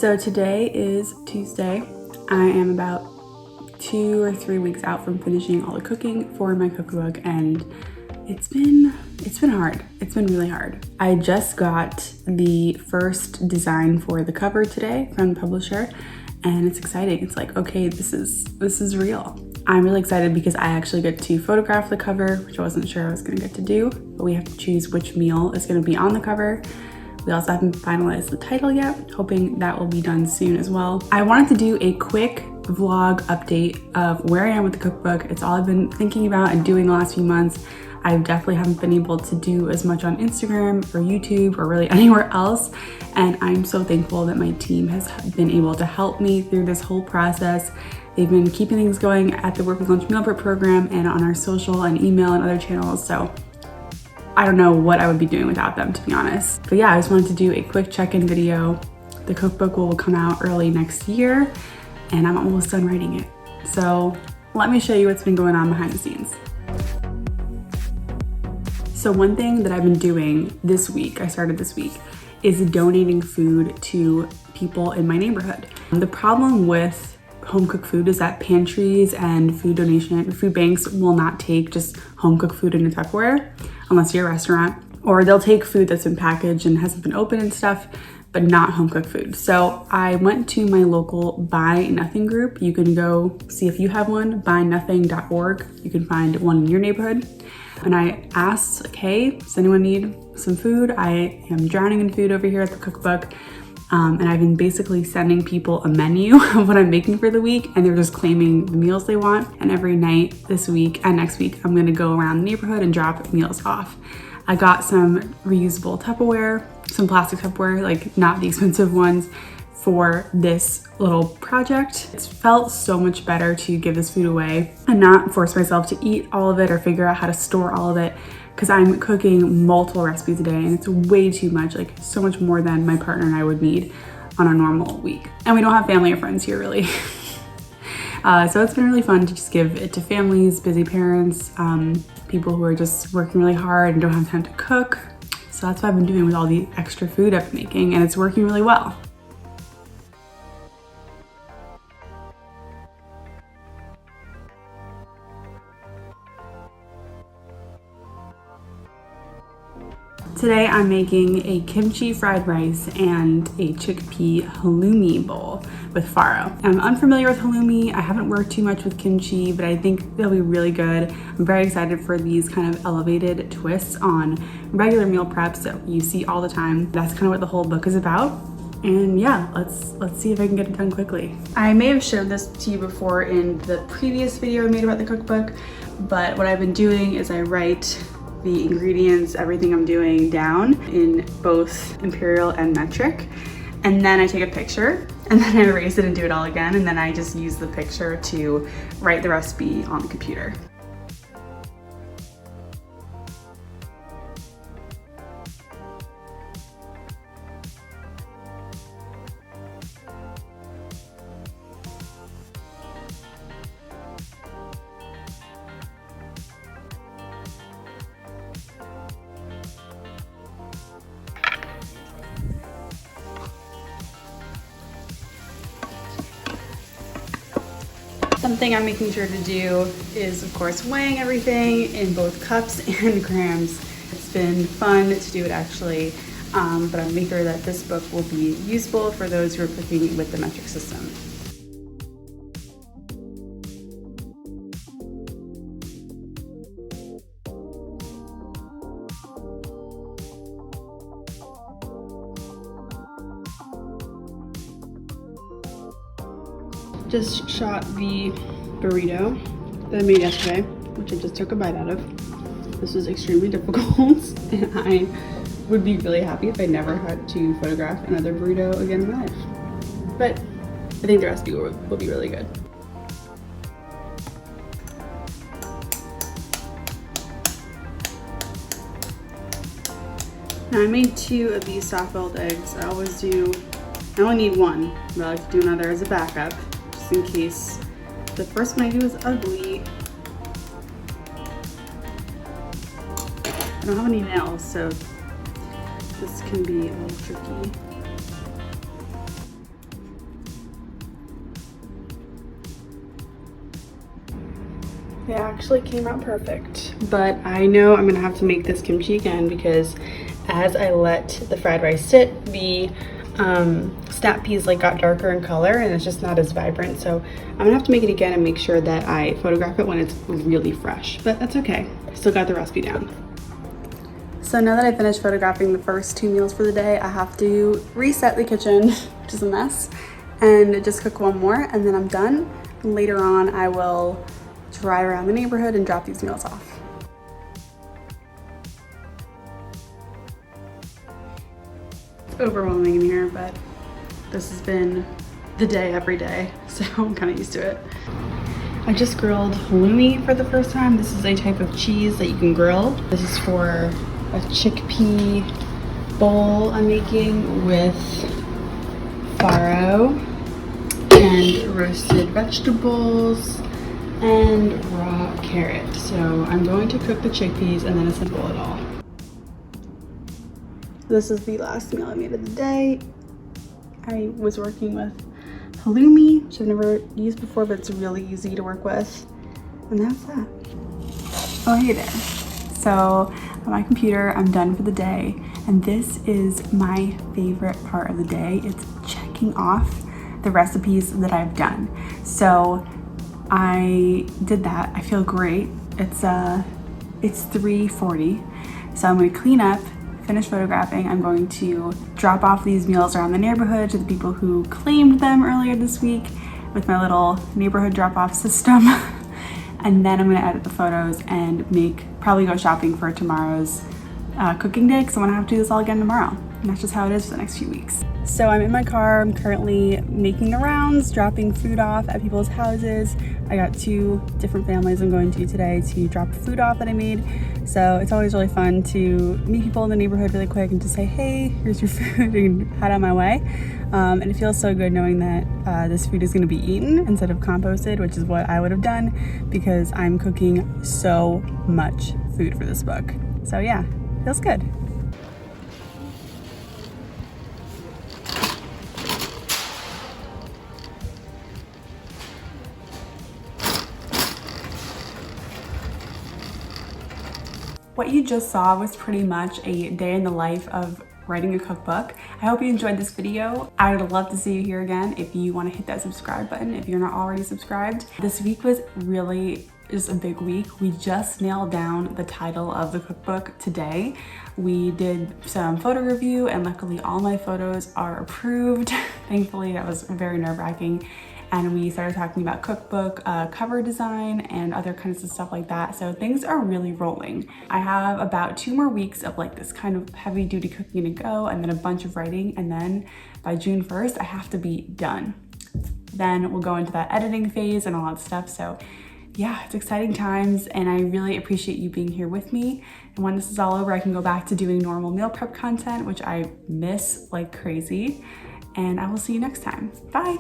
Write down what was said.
So today is Tuesday. I am about 2 or 3 weeks out from finishing all the cooking for my cookbook, and it's been hard. It's been really hard. I just got the first design for the cover today from the publisher, and it's exciting. It's like, okay, this is real. I'm really excited because I actually get to photograph the cover, which I wasn't sure I was gonna get to do, but we have to choose which meal is gonna be on the cover. We also haven't finalized the title yet, hoping that will be done soon as well. I wanted to do a quick vlog update of where I am with the cookbook. It's all I've been thinking about and doing the last few months. I definitely haven't been able to do as much on Instagram or YouTube or really anywhere else. And I'm so thankful that my team has been able to help me through this whole process. They've been keeping things going at the Workweek Lunch Meal Prep program and on our social and email and other channels. So I don't know what I would be doing without them, to be honest. But yeah, I just wanted to do a quick check-in video. The cookbook will come out early next year and I'm almost done writing it. So let me show you what's been going on behind the scenes. So one thing that I've been doing this week, I started this week, is donating food to people in my neighborhood. The problem with home cooked food is that pantries and food banks will not take just home cooked food in a Tupperware unless you're a restaurant, or they'll take food that's been packaged and hasn't been opened and stuff, but not home cooked food. So I went to my local Buy Nothing group. You can go see if you have one, buynothing.org. You can find one in your neighborhood. And I asked, like, hey, does anyone need some food? I am drowning in food over here at the cookbook. And I've been basically sending people a menu of what I'm making for the week, and they're just claiming the meals they want. And every night this week and next week, I'm gonna go around the neighborhood and drop meals off. I got some reusable Tupperware, some plastic Tupperware, like not the expensive ones, for this little project. It's felt so much better to give this food away and not force myself to eat all of it or figure out how to store all of it, because I'm cooking multiple recipes a day and it's way too much, like so much more than my partner and I would need on a normal week. And we don't have family or friends here really. So it's been really fun to just give it to families, busy parents, people who are just working really hard and don't have time to cook. So that's what I've been doing with all the extra food I've been making, and it's working really well. Today I'm making a kimchi fried rice and a chickpea halloumi bowl with farro. I'm unfamiliar with halloumi. I haven't worked too much with kimchi, but I think they'll be really good. I'm very excited for these kind of elevated twists on regular meal preps that you see all the time. That's kind of what the whole book is about. And yeah, let's see if I can get it done quickly. I may have shown this to you before in the previous video I made about the cookbook, but what I've been doing is I write the ingredients, everything I'm doing down in both imperial and metric. And then I take a picture and then I erase it and do it all again. And then I just use the picture to write the recipe on the computer. Something I'm making sure to do is, of course, weighing everything in both cups and grams. It's been fun to do it actually, but I'm making sure that this book will be useful for those who are cooking with the metric system. Just shot the burrito that I made yesterday, which I just took a bite out of. This was extremely difficult, and I would be really happy if I never had to photograph another burrito again in my life. But I think the recipe will be really good. Now I made 2 of these soft-boiled eggs. I only need 1, but I like to do another as a backup, just in case the first one I do is ugly. I don't have any nails, so this can be a little tricky. They actually came out perfect. But I know I'm gonna have to make this kimchi again because as I let the fried rice sit, the snap peas like got darker in color and it's just not as vibrant. So I'm gonna have to make it again and make sure that I photograph it when it's really fresh, but that's okay. Still got the recipe down. So now that I finished photographing the first 2 meals for the day, I have to reset the kitchen, which is a mess, and just cook one more and then I'm done. Later on, I will drive around the neighborhood and drop these meals off. Overwhelming in here, but this has been the day every day, so I'm kind of used to it. I just grilled halloumi for the first time. This is a type of cheese that you can grill. This is for a chickpea bowl I'm making with farro and roasted vegetables and raw carrot. So I'm going to cook the chickpeas and then assemble it all. This is the last meal I made of the day. I was working with halloumi, which I've never used before, but it's really easy to work with. And that's that. Oh, hey there. So on my computer, I'm done for the day. And this is my favorite part of the day. It's checking off the recipes that I've done. So I did that. I feel great. It's 3:40. So I'm gonna clean up, finish photographing. I'm going to drop off these meals around the neighborhood to the people who claimed them earlier this week with my little neighborhood drop-off system. And then I'm gonna edit the photos and probably go shopping for tomorrow's cooking day because I wanna have to do this all again tomorrow. And that's just how it is for the next few weeks. So I'm in my car. I'm currently making the rounds, dropping food off at people's houses. I got 2 different families I'm going to today to drop food off that I made. So it's always really fun to meet people in the neighborhood really quick and just say, hey, here's your food, and head on my way. And it feels so good knowing that this food is gonna be eaten instead of composted, which is what I would have done because I'm cooking so much food for this book. So yeah, feels good. What you just saw was pretty much a day in the life of writing a cookbook. I hope you enjoyed this video. I would love to see you here again if you want to hit that subscribe button if you're not already subscribed. This week was really just a big week. We just nailed down the title of the cookbook today. We did some photo review and luckily all my photos are approved. Thankfully, that was very nerve-wracking. And we started talking about cookbook, cover design, and other kinds of stuff like that. So things are really rolling. I have about 2 more weeks of like this kind of heavy duty cooking to go and then a bunch of writing. And then by June 1st, I have to be done. Then we'll go into that editing phase and all that stuff. So yeah, it's exciting times and I really appreciate you being here with me. And when this is all over, I can go back to doing normal meal prep content, which I miss like crazy. And I will see you next time. Bye.